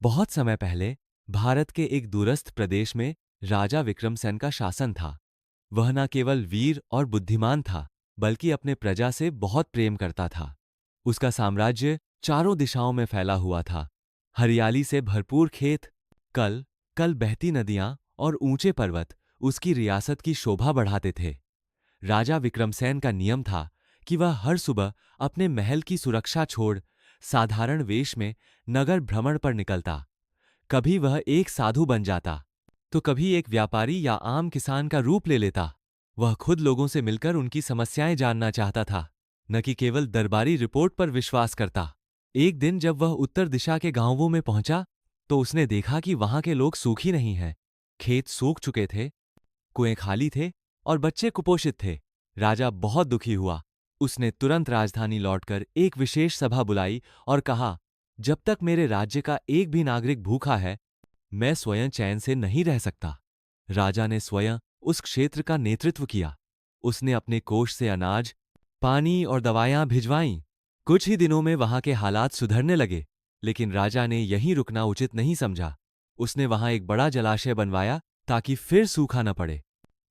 बहुत समय पहले भारत के एक दूरस्थ प्रदेश में राजा विक्रमसेन का शासन था। वह न केवल वीर और बुद्धिमान था, बल्कि अपने प्रजा से बहुत प्रेम करता था। उसका साम्राज्य चारों दिशाओं में फैला हुआ था। हरियाली से भरपूर खेत, कल कल बहती नदियां और ऊंचे पर्वत उसकी रियासत की शोभा बढ़ाते थे। राजा विक्रमसेन का नियम था कि वह हर सुबह अपने महल की सुरक्षा छोड़ साधारण वेश में नगर भ्रमण पर निकलता। कभी वह एक साधु बन जाता, तो कभी एक व्यापारी या आम किसान का रूप ले लेता। वह खुद लोगों से मिलकर उनकी समस्याएं जानना चाहता था, न कि केवल दरबारी रिपोर्ट पर विश्वास करता। एक दिन जब वह उत्तर दिशा के गांवों में पहुंचा, तो उसने देखा कि वहां के लोग सूखी नहीं हैं। खेत सूख चुके थे, कुएं खाली थे और बच्चे कुपोषित थे। राजा बहुत दुखी हुआ। उसने तुरंत राजधानी लौटकर एक विशेष सभा बुलाई और कहा, जब तक मेरे राज्य का एक भी नागरिक भूखा है, मैं स्वयं चैन से नहीं रह सकता। राजा ने स्वयं उस क्षेत्र का नेतृत्व किया। उसने अपने कोष से अनाज, पानी और दवायां भिजवाईं। कुछ ही दिनों में वहां के हालात सुधरने लगे, लेकिन राजा ने यहीं रुकना उचित नहीं समझा। उसने वहां एक बड़ा जलाशय बनवाया ताकि फिर सूखा न पड़े।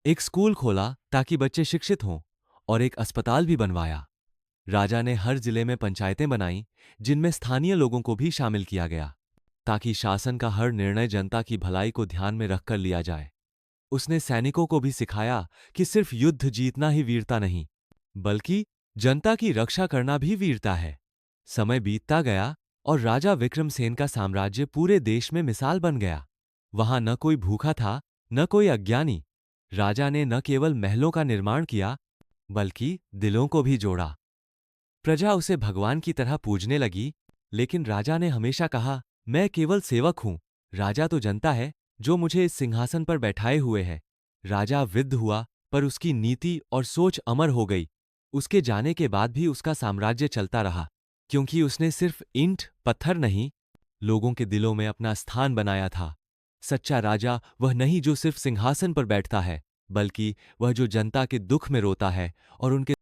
एक स्कूल खोला ताकि बच्चे शिक्षित हों, और एक अस्पताल भी बनवाया। राजा ने हर जिले में पंचायतें बनाईं, जिनमें स्थानीय लोगों को भी शामिल किया गया, ताकि शासन का हर निर्णय जनता की भलाई को ध्यान में रखकर लिया जाए। उसने सैनिकों को भी सिखाया कि सिर्फ युद्ध जीतना ही वीरता नहीं, बल्कि जनता की रक्षा करना भी वीरता है। समय बीतता गया और राजा विक्रमसेन का साम्राज्य पूरे देश में मिसाल बन गया। वहां न कोई भूखा था, न कोई अज्ञानी। राजा ने न केवल महलों का निर्माण किया, बल्कि दिलों को भी जोड़ा। प्रजा उसे भगवान की तरह पूजने लगी, लेकिन राजा ने हमेशा कहा, मैं केवल सेवक हूं। राजा तो जनता है, जो मुझे इस सिंहासन पर बैठाए हुए है। राजा वृद्ध हुआ, पर उसकी नीति और सोच अमर हो गई। उसके जाने के बाद भी उसका साम्राज्य चलता रहा, क्योंकि उसने सिर्फ ईंट पत्थर नहीं, लोगों के दिलों में अपना स्थान बनाया था। सच्चा राजा वह नहीं जो सिर्फ सिंहासन पर बैठता है, बल्कि वह जो जनता के दुख में रोता है और उनके